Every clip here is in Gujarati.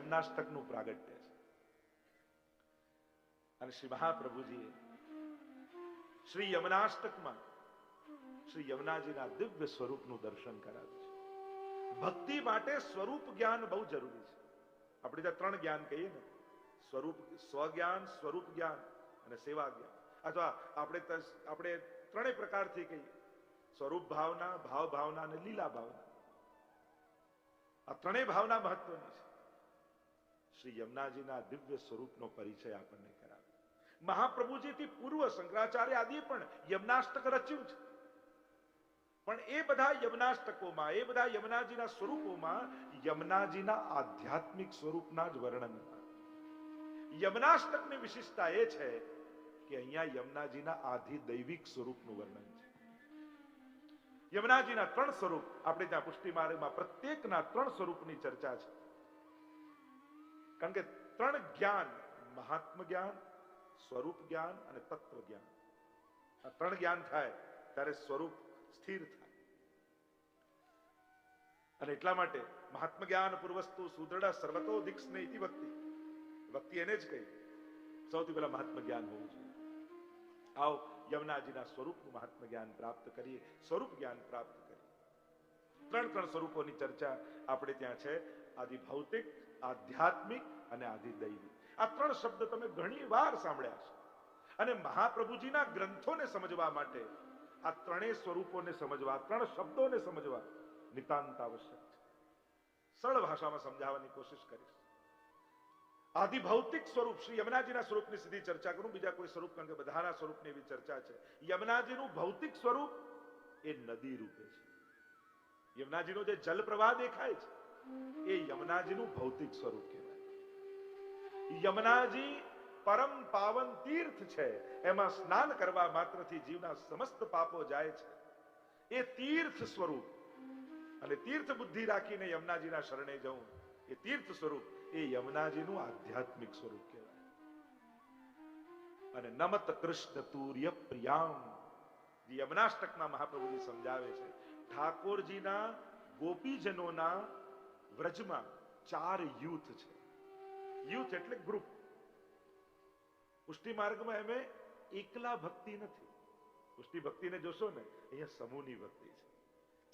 યમનાષ્ટકનું પ્રાગટ્ય છે. અને શ્રી મહાપ્રભુજીએ શ્રી યમનાષ્ટકમાં શ્રી યમુનાજીના દિવ્ય સ્વરૂપનું દર્શન કરાવ્યું છે. ભક્તિ માટે સ્વરૂપ જ્ઞાન બહુ જરૂરી છે. આપણે ત્યાં ત્રણ જ્ઞાન કહીએ ને, સ્વરૂપ, સ્વજ્ઞાન, સ્વરૂપ જ્ઞાન અને સેવા જ્ઞાન. અથવા આપણે ત્રણેય પ્રકારથી કહીએ, સ્વરૂપ ભાવના, ભાવ ભાવના અને લીલા ભાવના. આ ત્રણેય ભાવના મહત્વની છે. શ્રી યમુનાજીના દિવ્ય સ્વરૂપનો પરિચય આપણને કરાવે. મહાપ્રભુજીથી પૂર્વ શંકરાચાર્ય આદિ પણ યમનાષ્ટક રચ્યું છે. પણ એ બધા યમનાષ્ટકોમાં, એ બધા યમુનાજીના સ્વરૂપોમાં યમુનાજીના આધ્યાત્મિક સ્વરૂપના જ વર્ણન હતા. યમનાષ્ટકની વિશિષ્ટતા એ છે કે અહીંયા યમુનાજીના આધિદૈવિક સ્વરૂપનું વર્ણન છે. યમુનાજીના ત્રણ સ્વરૂપ આપણે ત્યાં પુષ્ટિ માર્ગમાં પ્રત્યેકના ત્રણ સ્વરૂપની ચર્ચા છે. કારણ કે ત્રણ જ્ઞાન, મહાત્મ જ્ઞાન, સ્વરૂપ જ્ઞાન અને તત્વ જ્ઞાન, આ ત્રણ જ્ઞાન થાય ત્યારે સ્વરૂપ સ્થિર થાય. અને એટલા માટે મહાત્મ જ્ઞાન પૂર્વસ્તુ સુદૃઢ સર્વતો દીક્ષને ઇતિ ભક્તિ. ભક્તિ એને જ કહી સૌથી પહેલા મહાત્મ જ્ઞાન હોવું જોઈએ. આવો યમુનાજીના સ્વરૂપનું મહાત્મ જ્ઞાન પ્રાપ્ત કરીએ, સ્વરૂપ જ્ઞાન પ્રાપ્ત કરીએ. ત્રણ સ્વરૂપોની ચર્ચા આપણે ત્યાં છે. આદિ ભૌતિક, આધ્યાત્મિક અને આદિ દૈવિક. આ ત્રણ શબ્દ તમે ઘણી વાર સાંભળ્યા છે. અને મહાપ્રભુજીના ગ્રંથોને સમજવા માટે આ ત્રણેય સ્વરૂપોને સમજવા, ત્રણ શબ્દોને સમજવા નિતાંત આવશ્યક છે. સરળ ભાષામાં સમજાવવાની કોશિશ કરીશ. આદિ ભૌતિક સ્વરૂપ, શ્રી યમુનાજીના સ્વરૂપની સીધી ચર્ચા કરું, બીજા કોઈ સ્વરૂપ, કારણ કે બધાના સ્વરૂપની એવી ચર્ચા છે. યમુનાજીનું ભૌતિક સ્વરૂપ એ નદી રૂપે છે. યમુનાજીનો જે જલ પ્રવાહ દેખાય છે એ યમુનાજીનું ભૌતિક સ્વરૂપ કહેવાય. યમુનાજી પરમ પાવન તીર્થ છે. એમાં સ્નાન કરવા માત્રથી જીવના સમસ્ત પાપો જાય છે. એ તીર્થ સ્વરૂપ, અને તીર્થ બુદ્ધિ રાખીને યમુનાજીના શરણે જવું, એ તીર્થ સ્વરૂપ એ યમુનાજીનું આધ્યાત્મિક સ્વરૂપ કહેવાય. અને નમત કૃષ્ણ તુર્ય પ્રિયામ, જે યમુનાષ્ટકમાં મહાપ્રભુજી સમજાવે છે, ઠાકોરજીના ગોપીજનોના વ્રજમાં 4 યુથ છે. યુથ એટલે ગ્રુપ. પુષ્ટિ માર્ગમાં એમે એકલા ભક્તિ નથી. પુષ્ટિ ભક્તિને જોશો ને, અહીંયા સમૂહની ભક્તિ છે.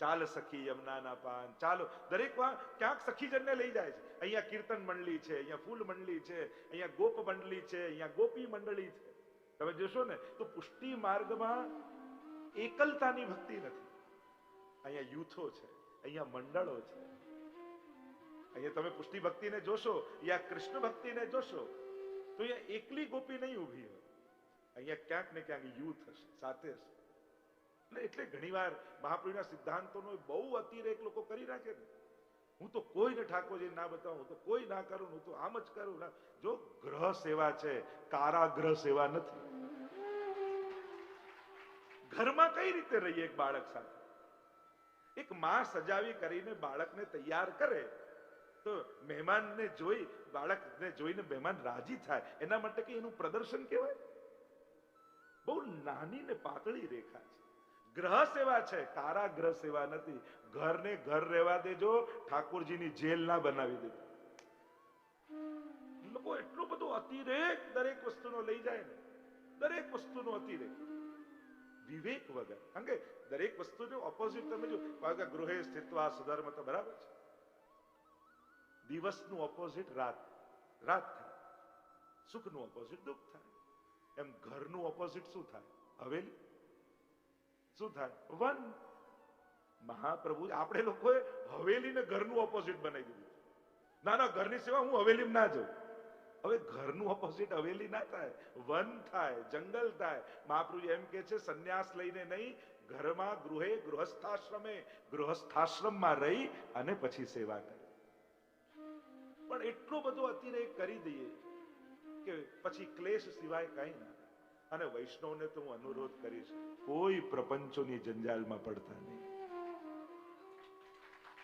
ચાલ સખી યમુનાના પાન, ચાલો, દરેક વાર ક્યાંક સખીજનને લઈ જાય છે. અહીંયા કીર્તન મંડળી છે, અહીંયા ફૂલ મંડળી છે, અહીંયા ગોપ મંડળી છે, અહીંયા ગોપી મંડળી છે. તમે જોશો ને તો પુષ્ટિ માર્ગમાં એકલતાની ભક્તિ નથી. અહીંયા યુથો છે, અહીંયા મંડળો છે. અહીંયા તમે પુષ્ટિ ભક્તિને જોશો, યા કૃષ્ણ ભક્તિને જોશો તો અહીંયા એકલી ગોપી નહીં ઊભી હોય. અહીંયા ક્યાંક ને ક્યાંક યુથ હશે, સાથે હશે. એટલે ઘણીવાર મહાપ્રભુના સિદ્ધાંતોનો બહુ અતિરેક લોકો કરી રાખે ને. હું તો કોઈને ઠાકોરજી ના બતાવું, હું તો કોઈ ના કરું, હું તો આમ જ કરું. જો ગ્રહ સેવા છે, કારાગ્રહ સેવા નથી. ઘરમાં કઈ રીતે રહીએ એક બાળક સાથે? એક માં સજાવી કરીને બાળકને તૈયાર કરે તો મહેમાનને જોઈ, બાળકને જોઈને મહેમાન રાજી થાય, એના માટે કે એનું પ્રદર્શન કહેવાય. બહુ નાની ને પાતળી રેખા છે. ગ્રહ સેવા છે, કારાગ્રહ સેવા નથી. ઘરને ઘર રહેવા દેજો, ઠાકોરજીની જેલ ના બનાવી દેજો. લોકો એટલો બધો અતિરેક દરેક વસ્તુનો લઈ જાય ને, દરેક વસ્તુનો અતિરેક વિવેક વગર. કારણ કે દરેક વસ્તુનો ઓપોઝિટ તમે જો, ગૃહે સ્થિત્વા સુધર્મ તો બરાબર છે. દિવસનું ઓપોઝિટ રાત થાય, સુખનું ઓપોઝિટ દુઃખ થાય. એમ ઘરનું ઓપોઝિટ શું થાય? હવેલી. શું થાય? વન. મહાપ્રભુ, આપણે લોકોએ હવેલીને ઘરનું ઓપોઝિટ બનાવી દીધું. ના, ઘરની સિવાય હું હવેલીમાં ના જાઉં. હવે ઘરનું ઓપોઝિટ હવેલી ના થાય, વન થાય, જંગલ થાય. મહાપ્રભુ એમ કે છે, સંન્યાસ લઈને નહીં, ઘરમાં ગૃહે ગૃહસ્થાશ્રમમાં રહી અને પછી સેવા કરે. પણ એટલો બધો અતિરેક કરી દઈએ કે પછી ક્લેશ સિવાય કઈ ના. અને વૈષ્ણવને તો હું અનુરોધ કરીશ, કોઈ પ્રપંચોની જંજાલમાં પડતા નહીં.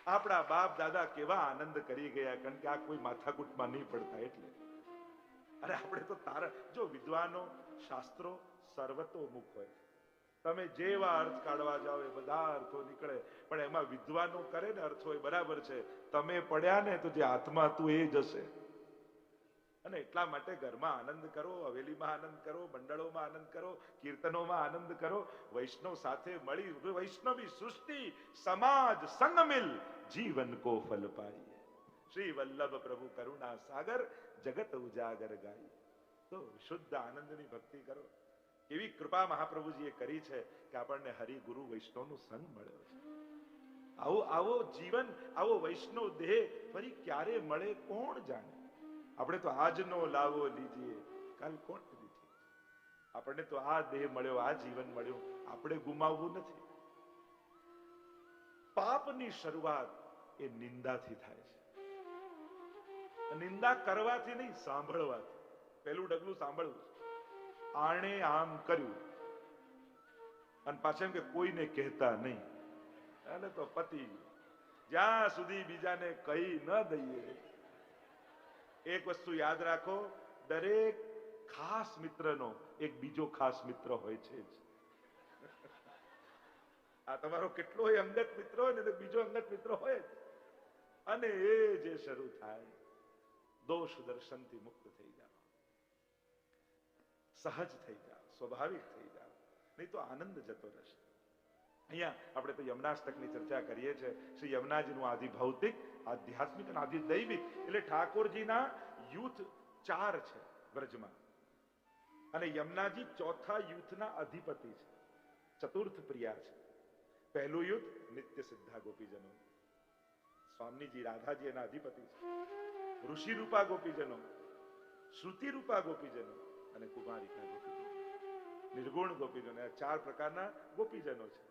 આપણા બાપ દાદા કેવા આનંદ કરી ગયા, કારણ કે આ કોઈ માથાકૂટમાં નહીં પડતા. એટલે અરે આપણે તો જો વિદ્વાનો, શાસ્ત્રો સર્વતોમુખ હોય. તમે જેવા અર્થ કાઢવા જાઓ એ બધા અર્થો નીકળે, પણ એમાં વિદ્વાનો કરે ને અર્થો એ બરાબર છે. તમે પડ્યા ને તો જે આત્મા હતું એ જ હશે. અને એટલા માટે ઘરમાં આનંદ કરો, હવેલીમાં આનંદ કરો, મંડળોમાં આનંદ કરો, કીર્તનોમાં આનંદ કરો. વૈષ્ણવ સાથે મળી વૈષ્ણવી સૃષ્ટિ સમાજ સંગ મિલ જીવન કો ફલ પાઈએ. શ્રી વલ્લભ પ્રભુ કરુણા સાગર જગત ઉજાગર ગાઈ. તો શુદ્ધ આનંદની ભક્તિ કરો. એવી કૃપા મહાપ્રભુજીએ કરી છે કે આપણને હરિગુરુ વૈષ્ણવનો સંગ મળ્યો છે. આવો જીવન, આવો વૈષ્ણવ દેહ ફરી ક્યારે મળે કોણ જાણે. આપણે તો આજનો લાવો લીજીએ, કાલ કોણ દીધી. આપણને તો આ દેહ મળ્યો, આ જીવન મળ્યું, આપણે ગુમાવવું નથી. પાપની શરૂઆત એ નિંદાથી થાય છે. નિંદા કરવાથી નહીં, સાંભળવાથી. પહેલું ડગલું સાંભળવું. આણે આમ કર્યું અને પાછા એમ કે કોઈને કહેતા નહીં, એટલે તો પતિ. જ્યાં સુધી બીજાને કહી ન દઈએ. એક વસ્તુ યાદ રાખો, દરેક ખાસ મિત્રનો એક બીજો ખાસ મિત્ર હોય છે જ. આ તમારો કેટલોય અંગત મિત્ર હોય ને તો બીજો અંગત મિત્ર હોય જ. અને એ જે શરૂ થાય, દોષ દર્શનથી મુક્ત થઈ જાઓ, સહજ થઈ જાઓ, સ્વાભાવિક થઈ જાઓ, નહીં તો આનંદ જતો રહેશે. અહીંયા આપણે તો યમનાષ્ટકની ચર્ચા કરીએ છીએ. શ્રી યમુનાજીનું આદિ ભૌતિક, આધ્યાત્મિક અને આદિ દૈવિક. એટલે ઠાકોરજીના યુથ 4 છે વ્રજમાં, અને યમુનાજી ચોથા યુથના અધિપતિ છે, ચતુર્થ પ્રિયા છે. પહેલું યુથ નિત્ય સિદ્ધા ગોપીજનો, સ્વામીજી રાધાજી એના અધિપતિ છે. ઋષિ રૂપા ગોપીજનો, શ્રુતિ રૂપા ગોપીજનો અને કુમારિકા ગોપીજનો, નિર્ગુણ ગોપીજનો. 4 પ્રકારના ગોપીજનો છે.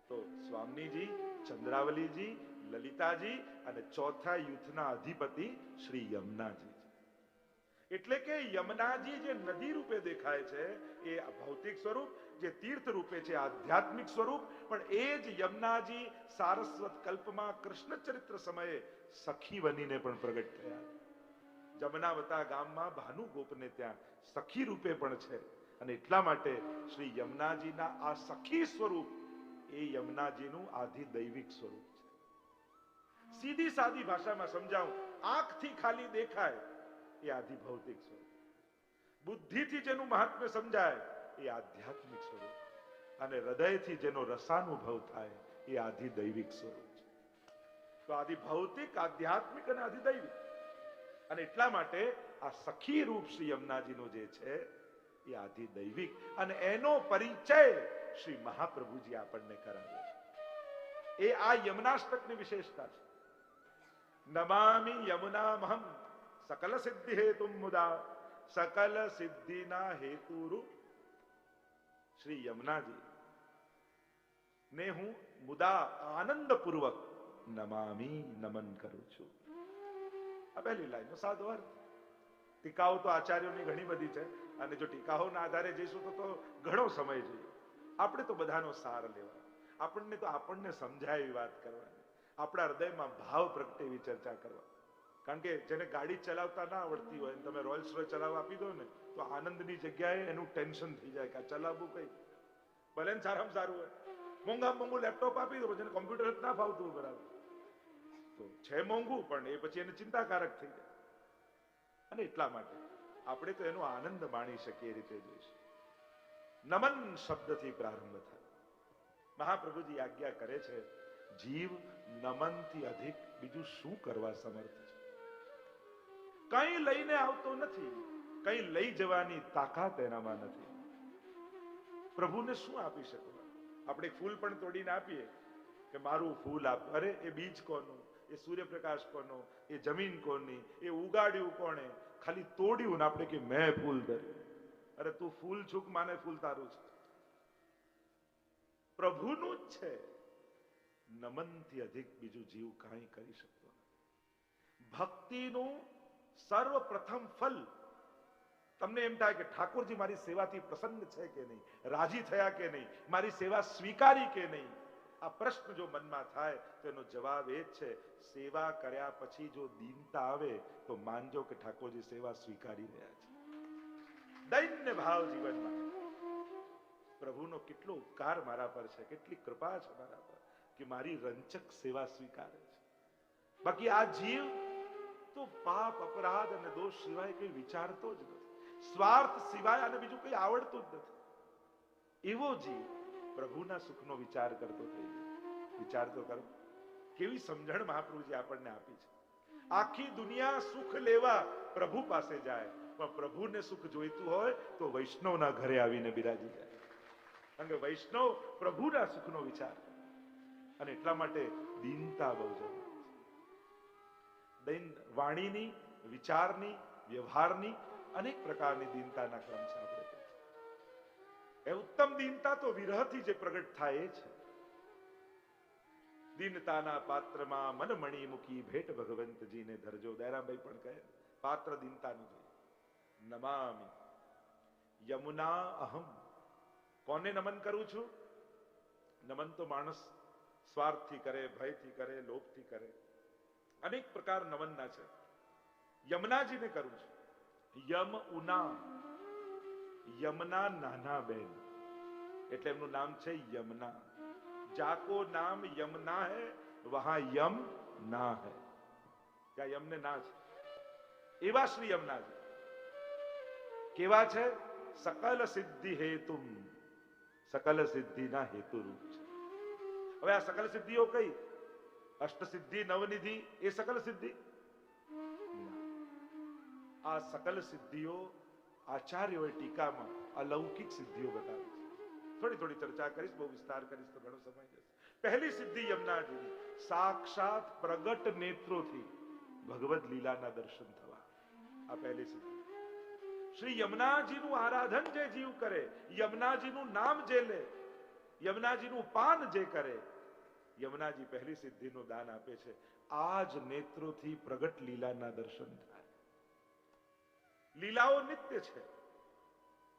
તો સ્વામીજી, ચંદ્રાવલીજી, લલિતાજી અને ચોથા યુથના અધિપતિ શ્રી યમુનાજી છે. એટલે કે યમુનાજી જે નદી રૂપે દેખાય છે એ ભૌતિક સ્વરૂપ, જે તીર્થ રૂપે છે આધ્યાત્મિક સ્વરૂપ. પણ એ જ યમુનાજી સારસ્વત કલ્પમાં કૃષ્ણ ચરિત્ર સમયે સખી બનીને પણ પ્રગટ થયા. જમનાવતા ગામમાં ભાનુગોપને ત્યાં સખી રૂપે પણ છે. અને એટલા માટે શ્રી યમુનાજીના આ સખી સ્વરૂપ એ યમુનાજીનું આધિ દૈવિક સ્વરૂપ છે. સીધી સાદી ભાષામાં સમજાવું, આંખથી ખાલી દેખાય એ આધિ ભૌતિક સ્વરૂપ, બુદ્ધિથી જેનું મહાત્મ્ય સમજાય એ આધ્યાત્મિક સ્વરૂપ, અને હૃદયથી જેનો રસાનુભવ થાય એ આધિ દૈવિક સ્વરૂપ છે. તો આધિ ભૌતિક, આધ્યાત્મિક અને આધિ દૈવિક. અને એટલા માટે આ સખી રૂપ શ્રી યમુનાજીનો જે છે એ આધિ દૈવિક, અને એનો પરિચય શ્રી મહાપ્રભુજી આપણને કરાવે છે. એ આ યમુનાષ્ટકની વિશેષતા છે. નમામિ યમુનામહં સકલ સિદ્ધિ હેતુ મુદા. સકલ સિદ્ધિના હેતુરૂપ શ્રી યમુનાજી ને હું મુદા આનંદપૂર્વક નમામિ, નમન કરું છું. આ પહેલી લાઈનનો સાદો અર્થ. ટીકાઓ તો આચાર્યોની ઘણી બધી છે, અને જો ટીકાઓના આધારે જઈશું તો ઘણો સમય જોઈએ. આપણે તો બધાનો સાર લેવા, આપણને સમજાય એવી વાત કરવાની, આપણા હૃદયમાં ભાવ પ્રગટે એવી ચર્ચા કરવા. કારણ કે જેને ગાડી ચલાવતા ના આવડતી હોય, તમે રોયલ્સ રોય ચલાવવા આપી દો ને તો આનંદની જગ્યાએ એનું ટેન્શન થઈ જાય કે આ ચલાવવું કઈ. ભલે ને સારામાં સારું હોય, મોંઘું લેપટોપ આપી દો, જેને કોમ્પ્યુટર જ ના ફાવતું બરાબર, તો છે મોંઘું, પણ એ પછી એને ચિંતાકારક થઈ જાય. અને એટલા માટે આપણે તો એનો આનંદ માણી શકીએ એ રીતે જોઈશું. નમન શબ્દથી પ્રારંભ થાય. મહાપ્રભુજી આજ્ઞા કરે છે, જીવ નમનથી અધિક બીજું શું કરવા સમર્થ છે? કઈ લઈને આવતો નથી, કઈ લઈ જવાની તાકાત એનામાં નથી. પ્રભુને શું આપી શકો? આપણે ફૂલ પણ તોડીને આપીએ કે મારું ફૂલ આપ. અરે એ બીજ કોનું, એ સૂર્યપ્રકાશ કોનો, એ જમીન કોની, એ ઉગાડ્યું કોણે? ખાલી તોડ્યું ને આપણે કે મેં ફૂલ ધર્યું. અરે તું ફૂલ છુક, માને ફૂલ તારું છે. પ્રભુનું જ છે. નમનથી અધિક બીજું જીવ કાંઈ કરી શકતો નથી. ભક્તિનું સર્વપ્રથમ ફલ તમને એમ થાય કે ઠાકોરજી મારી સેવાથી પ્રસન્ન છે કે નહીં, રાજી થયા કે નહીં, મારી સેવા સ્વીકારી કે નહીં. આ પ્રશ્ન જો મનમાં થાય તો એનો જવાબ એ જ છે, સેવા કર્યા પછી જો દીનતા આવે તો માનજો કે ઠાકોરજી સેવા સ્વીકારી રહ્યા છે. દૈન્ય ભાવ જીવનમાં પ્રભુનો કેટલો ઉપકાર મારા પર છે, કેટલી કૃપા છે મારા પર કે મારી રંચક સેવા સ્વીકારે છે. બાકી આ જીવ તો પાપ અપરાધ અને દોષ સિવાય કઈ વિચારતો જ નથી, સ્વાર્થ સિવાય અને બીજું કઈ આવડતું જ નથી. એવો જીવ પ્રભુના સુખનો વિચાર કરતો થઈ ગયો. વિચાર તો કરો, કેવી સમજણ મહાપ્રભુજી આપણને આપી છે. આખી દુનિયા સુખ લેવા પ્રભુ પાસે જાય, પણ પ્રભુને સુખ જોઈતું હોય તો વૈષ્ણવના ઘરે આવીને બિરાજી જાય. કારણ કે વૈષ્ણવ પ્રભુના સુખનો વિચાર કરે. અને એટલા માટે દીનતા બહુ જરૂરી છે. વાણીની, વિચારની, વ્યવહારની અનેક પ્રકારની દીનતાના ક્રમ છે. આપણે એ ઉત્તમ દીનતા તો વિરહથી જે પ્રગટ થાય એ છે. દીનતાના પાત્રમાં મનમણી મૂકી ભેટ ભગવંતજીને ધરજો. દયારામભાઈ પણ કહે પાત્ર દીનતાનું જોઈએ. નમામિ યમુના અહમ. કોને નમન કરું છું? નમન તો માણસ સ્વાર્થથી કરે, ભયથી કરે, લોભથી કરે, અનેક પ્રકાર નમનના છે. યમુનાજીને કરું છું. યમ ઉના, યમના નાના બેન, એટલે એમનું નામ છે યમુના. જાકો નામ યમના હૈ વહાં યમ ના હૈ. ત્યાં યમને ના છે. એવા શ્રી યમુનાજી કેવા છે? સકલ સિદ્ધિ હેતુમ, સકલ સિદ્ધિના હેતુ રૂપ છે. હવે આ સકલ સિદ્ધિઓ કઈ? અષ્ટ સિદ્ધિ, નવનિધિ એ સકલ સિદ્ધિ? આ સકલ સિદ્ધિઓ આચાર્યોએ ટીકામાં અલૌકિક સિદ્ધિઓ બતાવી છે. થોડી થોડી ચર્ચા કરીશ, બહુ વિસ્તાર કરીશ તો ઘણો સમય જશે. પહેલી સિદ્ધિ યમુનાજીની, સાક્ષાત પ્રગટ નેત્રોથી ભગવદ લીલાના દર્શન થવા. આ પહેલી સિદ્ધિ. શ્રી યમુનાજીનું આરાધન જે જીવ કરે, યમુનાજીનું નામ જે લે, યમુનાજીનું પાન જે કરે, યમુનાજી પહેલી સિદ્ધિનું દાન આપે છે. આ જ નેત્રોથી પ્રગટ લીલાના દર્શન થાય. લીલાઓ નિત્ય છે,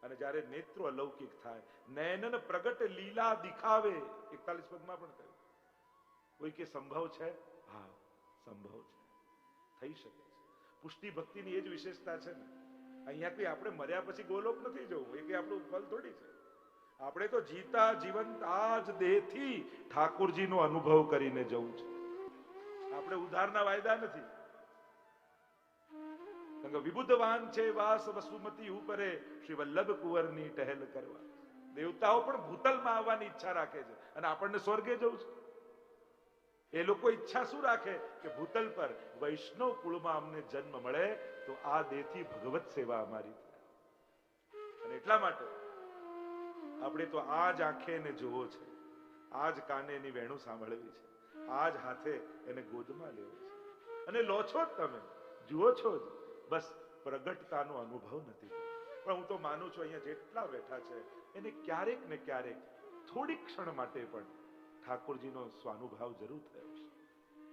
અને જ્યારે નેત્રો અલૌકિક થાય, નયનન પ્રગટ લીલા દિખાવે. 41 પદમાં પણ કહ્યું. કોઈ કે સંભવ છે? હા, સંભવ છે, થઈ શકે છે. પુષ્ટિ ભક્તિની એ જ વિશેષતા છે ને. અહીંયા કોઈ આપણે મર્યા પછી ગોલોક નથી જવું, એ કઈ આપણું ફલ થોડી છે. આપણે તો જીતા જીવંત આ જ દેહથી ઠાકોરજીનો અનુભવ કરીને જવું છે. આપણે ઉધારના વાયદા નથી. વિબુધવાન છે વાસ વસુમતી ઉપરે શ્રી વલ્લભ કુંવરની ટહેલ કરવા. દેવતાઓ પણ ભૂતલમાં આવવાની ઈચ્છા રાખે છે, અને આપણને સ્વર્ગે જવું છે. એ લોકો ઈચ્છા શું રાખે કે ભૂતલ પર વૈષ્ણવ કુળમાં અમને જન્મ મળે તો આ દેહથી ભગવત સેવા અમારી થાય. અને એટલા માટે આપણે તો આ જ આંખે એને જોવો છે, આ જ કાને એની વેણું સાંભળવી છે, આ જ હાથે એને ગોદમાં લેવો છે. અને લો છો જ, તમે જુઓ છો જ, બસ પ્રગટતાનો અનુભવ નથી. પણ હું તો માનું છું અહીંયા જેટલા બેઠા છે એને ક્યારેક ને ક્યારેક થોડી ક્ષણ માટે પણ ઠાકોરજીનો સ્વાનુભાવ જરૂર થયો છે.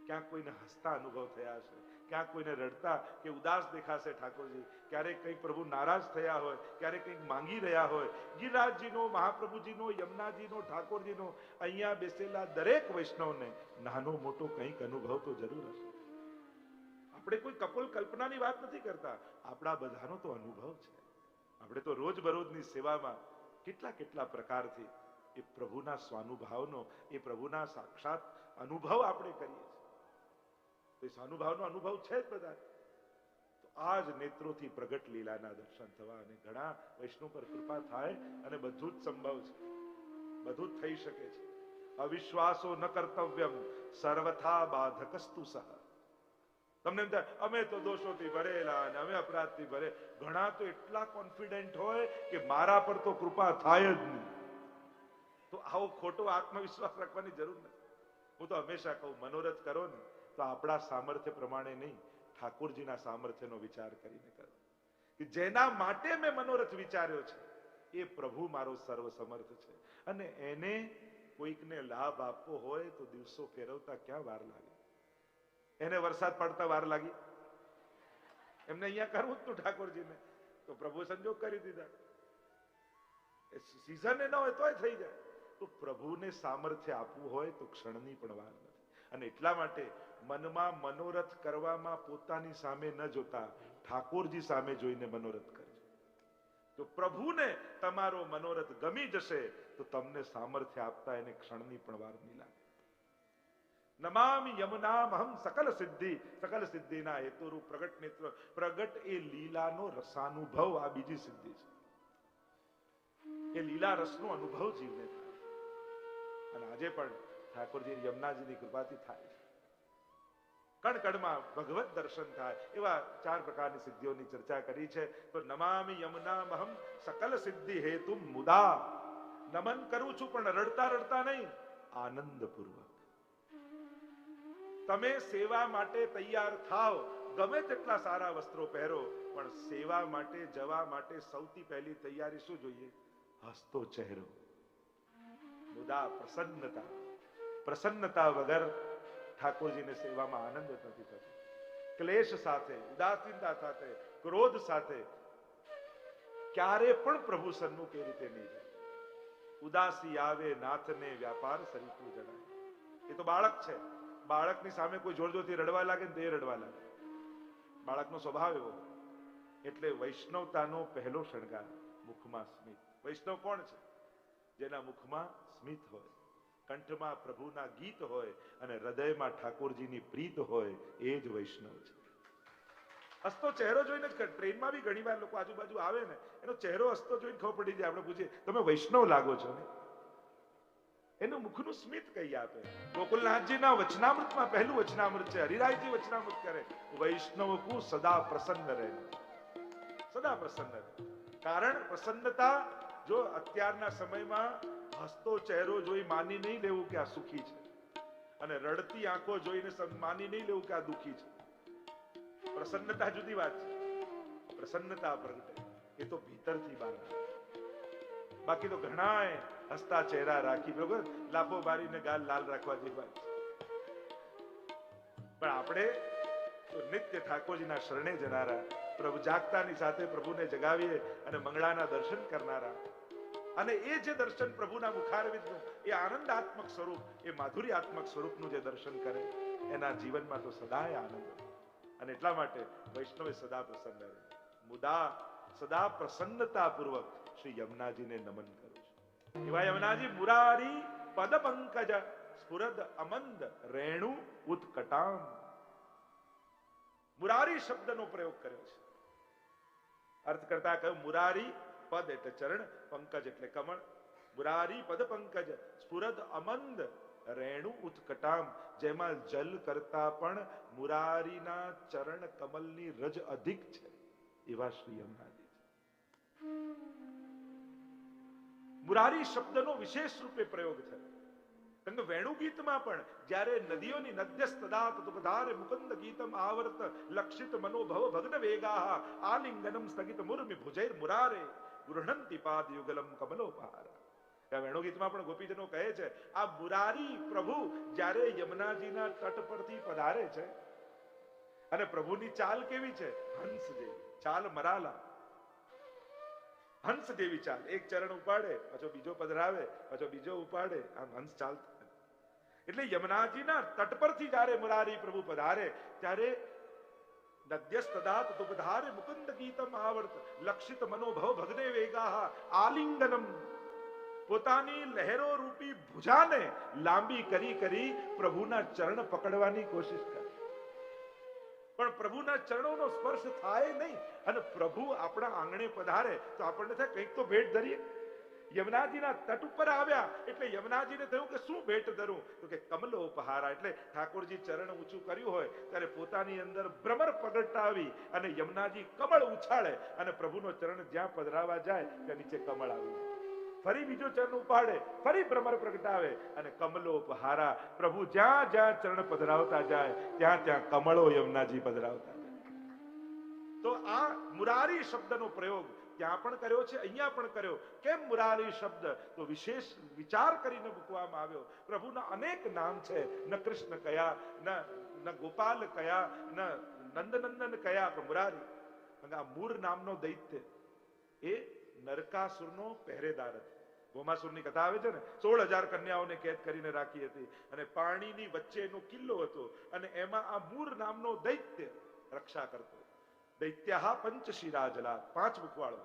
ક્યાંક કોઈને હસતા અનુભવ થયા છે, ક્યાંક કોઈને રડતા કે ઉદાસ દેખાશે ઠાકોરજી. ક્યારેક કંઈક પ્રભુ નારાજ થયા હોય, ક્યારેક કંઈક માંગી રહ્યા હોય. ગિરિરાજજીનો, મહાપ્રભુજીનો, યમુનાજીનો, ઠાકોરજીનો, અહીંયા બેસેલા દરેક વૈષ્ણવને નાનો મોટો કંઈક અનુભવ તો જરૂર હશે. આપણે કોઈ કપોલ કલ્પનાની વાત નથી કરતા, આપણા બધાનો તો અનુભવ છે. આપણે તો રોજબરોજની સેવામાં કેટલા કેટલા પ્રકારથી એ પ્રભુના સ્વાનુભાવનો, એ પ્રભુના સાક્ષાત અનુભવ આપણે કરીએ છીએ. તો એ સ્વાનુભાવનો અનુભવ છે જ બધા. તો આ જ નેત્રોથી પ્રગટ લીલાના દર્શન થવા. અને ઘણા વૈષ્ણવ પર કૃપા થાય અને બધું જ સંભવ છે, બધું જ થઈ શકે છે. અવિશ્વાસો ન કર્તવ્યમ સર્વથા બાધકસ્તુ સહ. તમને એમ થાય અમે તો દોષોથી ભરેલા અને અમે અપરાધથી ભરે. ઘણા તો એટલા કોન્ફિડન્ટ હોય કે મારા પર તો કૃપા થાય જ નહીં. તો આવો ખોટો આત્મવિશ્વાસ રાખવાની જરૂર નથી. હું તો હંમેશા કહું, મનોરથ કરો ને તો આપણા સામર્થ્ય પ્રમાણે નહીં, ઠાકોરજીના સામર્થ્યનો વિચાર કરીને કરો. કે જેના માટે મેં મનોરથ વિચાર્યો છે એ પ્રભુ મારો સર્વસમર્થ છે, અને એને કોઈકને લાભ આપવો હોય તો દિવસો ફેરવતા ક્યાં વાર લાગે? એને વરસાદ પડતા વાર લાગી? એમને અહીંયા કરવું જ તું ઠાકોરજીને, તો પ્રભુ સંજોગ કરી દીધા. સીઝન ન હોય તોય થઈ જાય. તો પ્રભુને સામર્થ્ય આપવું હોય તો ક્ષણની પણ વાર નથી. અને એટલા માટે મનમાં મનોરથ કરવામાં પોતાની સામે ન જોતા ઠાકોરજી સામે જોઈને મનોરથ કરજો. તો પ્રભુને તમારો મનોરથ ગમી જશે તો તમને સામર્થ્ય આપતા એને ક્ષણની પણ વાર નહીં લાગે. નમામિ યમુનામહં સકલ સિદ્ધિ, સકલ સિદ્ધિના હેતુરૂપ પ્રગટ નેત્ર. પ્રગટ એ લીલાનો રસાનુભવ, આ બીજી સિદ્ધિ છે. એ લીલા રસનો અનુભવ જીવને થાય. અને આજે પણ ઠાકોરજી યમુનાજીની કૃપાથી થાય છે. કણ કણમાં ભગવત દર્શન થાય એવા 4 પ્રકારની સિદ્ધિઓની ચર્ચા કરી છે. તો નમામિ યમુનામહં સકલ સિદ્ધિ હેતુ મુદા, નમન કરું છું પણ રડતા રડતા નહીં, આનંદપૂર્વક. તમે સેવા માટે તૈયાર થાવ, ગમે તેટલા સારા વસ્ત્રો પહેરો, પણ સેવા માટે જવા માટે સૌથી પહેલી તૈયારી શું જોઈએ? હસતો ચહેરો, મુદા પ્રસન્નતા. પ્રસન્નતા વગર ઠાકોરજીને સેવામાં આનંદ નથી થતો. ક્લેશ સાથે, ઉદાસીનતા સાથે, ક્રોધ સાથે ક્યારે પણ પ્રભુ સન્મુખ એ રીતે નહીં જાય. ઉદાસી આવે નાથને વ્યાપાર સરીતું જણાય. એ તો બાળક છે. બાળકની સામે કોઈ જોર જોરથી રડવા લાગે ને તે રડવા લાગે. બાળકનો સ્વભાવ એવો. એટલે વૈષ્ણવતાનો પહેલો શણગાર મુખમાં સ્મિત. વૈષ્ણવ કોણ છે? જેના મુખમાં સ્મિત હોય, કંઠમાં પ્રભુના ગીત હોય અને હૃદયમાં ઠાકોરજીની પ્રીત હોય, એ જ વૈષ્ણવ છે. હસતો ચહેરો જોઈને ટ્રેનમાં બી ઘણી વાર લોકો આજુબાજુ આવે ને, એનો ચહેરો હસતો જોઈને ખબર પડી જાય. આપણે પૂછીએ તમે વૈષ્ણવ લાગો છો ને, એનું મુખનું સ્મિત કહી આપે. ગોકુલનાથજીના વચનામૃતમાં પહેલું વચનામૃત છે. હરિરાયજી વચનામૃત કરે, વૈષ્ણવ કો સદા પ્રસન્ન રહે, સદા પ્રસન્ન રહે. કારણ પ્રસન્નતા, જો અત્યારના સમયમાં હસતો ચહેરો જોઈ માની નહીં લેવું કે આ સુખી છે, અને રડતી આંખો જોઈને માની નહીં લેવું કે આ દુખી છે. પ્રસન્નતા જુદી વાત છે. પ્રસન્નતા પ્રગટે એ તો ભીતરથી બહાર આવે. બાકી તો ઘણાએ હસતા ચહેરા રાખી બરોબર લાફો મારીને ગાલ લાલ રાખવા જેવી વાત છે. પણ આપણે તો નિત્ય ઠાકોરજીના શરણે જનારા, પ્રભુ જાગતાની સાથે પ્રભુને જગાવીએ અને મંગળાના દર્શન કરનારા, અને એ જે દર્શન પ્રભુના મુખારવિંદનું, એ આનંદાત્મક સ્વરૂપ, એ માધુર્યાત્મક સ્વરૂપનું જે દર્શન કરે, એના જીવનમાં તો સદાય આનંદ. અને એટલા માટે વૈષ્ણવે સદા પ્રસન્ન રહે. મુદા સદા પ્રસન્નતા પૂર્વક શ્રી યમુનાજીને નમન કરું છું. એવા યમુનાજી મુરારી પદ પંકજ સ્ફુરદ અમંદ રેણુ ઉત્કટામ. મુરારી શબ્દનો પ્રયોગ કર્યો છે. અર્થ કરતા કહ્યું મુરારી પદ એટલે ચરણ, પંકજ એટલે કમળ. મુરારી પદ પંકજ સ્ફુરદ અમંદ રેણુ ઉત્કટામ, જેમાં જલ કરતા પણ મુરારીના ચરણ કમલની રજ અધિક છે, એવા શ્રી યમુનાજી છે. મુરારી શબ્દનો વિશેષ રૂપે પ્રયોગ થયો. કારણ કે વેણુ ગીતમાં પણ જ્યારે નદીઓની નદ્યસ્તદાત તુપધારે મુકુંદ ગીતમ આવર્ત લક્ષિત મનોભવ ભગ્ન વેગાહ આલિંગનમ સ્થગિત મુર્મિ ભુજૈર મુરારે ગૃહણંતિ પાદ યુગલમ કમલોપહાર. વેણુ ગીતમાં પણ ગોપીજનો કહે છે, આ મુરારી પ્રભુ જ્યારે યમુનાજીના તટ પરથી પધારે છે, અને પ્રભુની ચાલ કેવી છે? હંસ જેવી ચાલ, મરાલા હંસ જેવી ચાલ. એક ચરણ ઉપાડે, પાછો બીજો પધરાવે, પાછો બીજો ઉપાડે, આમ હંસ ચાલતા. એટલે યમુનાજીના તટ પરથી જ્યારે મુરારી પ્રભુ પધારે, ત્યારે નદ્યસ્તદાત તુપધારે મુકુંદ ગીતમ આવર્ત લક્ષિત મનોભવ ભગ્ને વેગાહ આલિંગનમ. પોતાની લહેરો રૂપી ભુજાને લાંબી કરી કરી પ્રભુના ચરણ પકડવાની કોશિશ કરે, પણ પ્રભુના ચરણોનો સ્પર્શ થાય નહીં. અને પ્રભુ આપણા આંગણે પધારે તો આપણને થાય કંઈક તો ભેટ ધરીએ. યમુનાજીના તટ ઉપર આવ્યા એટલે યમુનાજીને થયું કે શું ભેટ ધરું? તો કે કમલો ઉપહારા. એટલે ઠાકોરજી ચરણ ઊંચું કર્યું હોય ત્યારે પોતાની અંદર ભ્રમર પ્રગટાવી અને યમુનાજી કમળ ઉછાળે, અને પ્રભુનો ચરણ જ્યાં પધરાવા જાય ત્યાં નીચે કમળ આવી જાય. ફરી બીજો ચરણ ઉપાડે, ફરી ભ્રમર પ્રગટાવે અને કમલો ઉપહારા. પ્રભુ જ્યાં જ્યાં ચરણ પધરાવતા જાય ત્યાં ત્યાં કમળો યમુનાજી પધરાવતા જાય. તો આ મુરારી શબ્દનો પ્રયોગ ત્યાં પણ કર્યો છે, અહીંયા પણ કર્યો. કેમ મુરારી શબ્દ? તો વિશેષ વિચાર કરીને મૂકવામાં આવ્યો. પ્રભુના અનેક નામ છે, ન કૃષ્ણ કયા, ન ગોપાલ કયા, ન નંદનંદન કયા, પણ મુરારી. આ મૂર નામનો દૈત્ય એ નરકાસુરનો પહેરેદાર હતો. ભૌમાસુરની કથા આવે છે ને, 16,000 કન્યાઓને કેદ કરીને રાખી હતી, અને પાણીની વચ્ચે એનો કિલ્લો હતો, અને એમાં આ મૂર નામનો દૈત્ય રક્ષા કરતો. દૈત્યઃ પંચશિરા જલા, 5 મુખવાળો.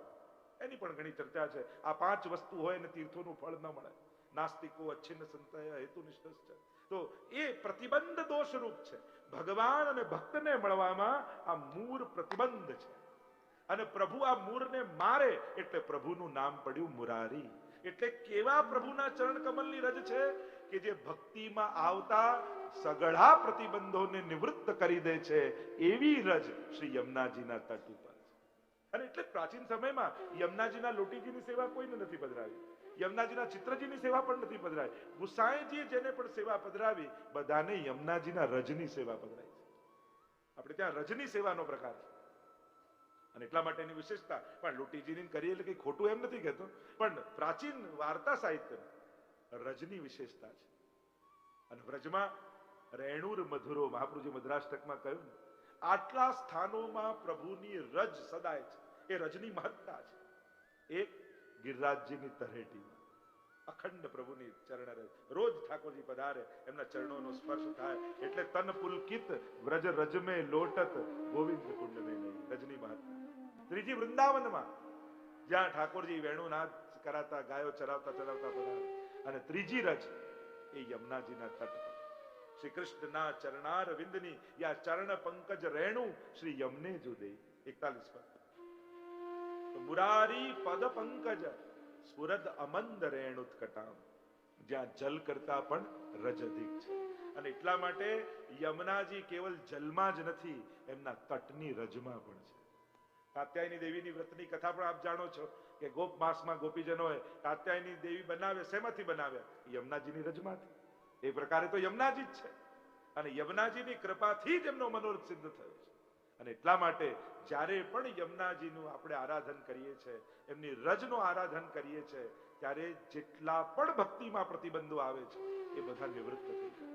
એની પણ ઘણી ચર્ચા છે. આ 5 વસ્તુ હોય ને તીર્થોનું ફળ ન મળે. નાસ્તિકો અચ્છિન્ન સંતય હેતુનિષ્ઠ. તો એ પ્રતિબંધ દોષ રૂપ છે. ભગવાન અને ભક્તને મળવામાં આ મૂળ પ્રતિબંધ છે. અને પ્રભુ આ મૂળને મારે એટલે પ્રભુનું નામ પડ્યું મુરારી. એટલે કેવા પ્રભુના ચરણ કમલની રજ છે કે જે ભક્તિમાં આવતા સઘળા પ્રતિબંધોને નિવૃત્ત કરી દે છે. એવી રજ શ્રી યમુનાજીના તટ ઉપર છે. અને એટલે પ્રાચીન સમયમાં યમુનાજીના લોટીજીની સેવા કોઈને નથી પધરાવી, યમુનાજીના ચિત્રજીની સેવા પણ નથી પધરાવી. ગુસાઈજીએ જેને પણ સેવા પધરાવી બધાને યમુનાજીના રજની સેવા પધરાવી છે. આપણે ત્યાં રજની સેવાનો પ્રકાર છે અને એટલા માટે એની વિશેષતા. પણ લોટીજીની કરીએ એટલે કઈ ખોટું એમ નથી કહેતો, પણ પ્રાચીન વાર્તા સાહિત્ય રજની વિશેષતા છે. અને વ્રજમાં રેણુર મધુરો, મહાપ્રભુજી મધુરાષ્ટકમાં કહ્યું ને, આટલા સ્થાનોમાં પ્રભુની રજ સદાય છે. એ રજની મહત્તા છે. એક ગિરિરાજજીની તળેટીમાં અખંડ પ્રભુની ચરણ રજ, રોજ ઠાકોરજી પધારે એમના ચરણોનો સ્પર્શ થાય એટલે તન પુલકિત વ્રજ રજમે લોટત ગોવિંદ કુંડ में નહીં. રજની મહત્તા. ત્રીજી વૃંદાવનમાં જ્યાં ઠાકોરજી વેણુનાદ કરાતા, ગાયો ચરાવતા પધારે. અને ત્રીજી રજ એ યમુનાજીના તટ પર શ્રી કૃષ્ણના ચરણાર વિંદની યા ચરણ પંકજ રેણુ શ્રી યમને જુદે. 41 પર મુરારી પદ પંકજ સ્ફુરદ અમંદ રેણુત્કટામ, જ્યાં જલ કરતા પણ રજ અધિક છે. અને એટલા માટે યમુનાજી કેવલ જલમાં જ નથી, એમના તટની રજમાં પણ છે. કાત્યાયની દેવીની વ્રતની કથા પણ આપ જાણો છો કે ગોપ માસમાં ગોપીજનોએ કાત્યાયની દેવી બનાવે. શેમાંથી બનાવ્યા? યમુનાજીની રજમાંથી. એ પ્રકારે તો યમુનાજી જ છે અને યમુનાજીની કૃપાથી જ એમનો મનોરથ સિદ્ધ થયો છે. અને એટલા માટે જ્યારે પણ યમુનાજીનું આપણે આરાધન કરીએ છીએ, એમની રજનું આરાધન કરીએ છીએ, ત્યારે જેટલા પણ ભક્તિમાં પ્રતિબંધો આવે છે એ બધા નિવૃત્ત થઈ જાય છે.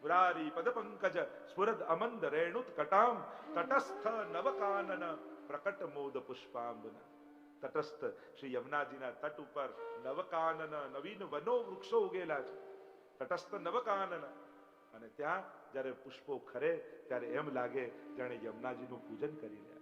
મુરારી પદ પંકજ સ્ફુરદ અમંદ રેણુત્કટામ તટસ્થ નવકાનન પ્રકટ મોદ પુષ્પાંબના. તટસ્થ શ્રી યમુનાજીના તટ ઉપર નવકાનન, નવીન વનો વૃક્ષો ઉગેલા છે. તટસ્થ નવકાનન. અને ત્યાં જ્યારે પુષ્પો ખરે ત્યારે એમ લાગે જાણે યમુનાજીનું પૂજન કરી રહ્યા.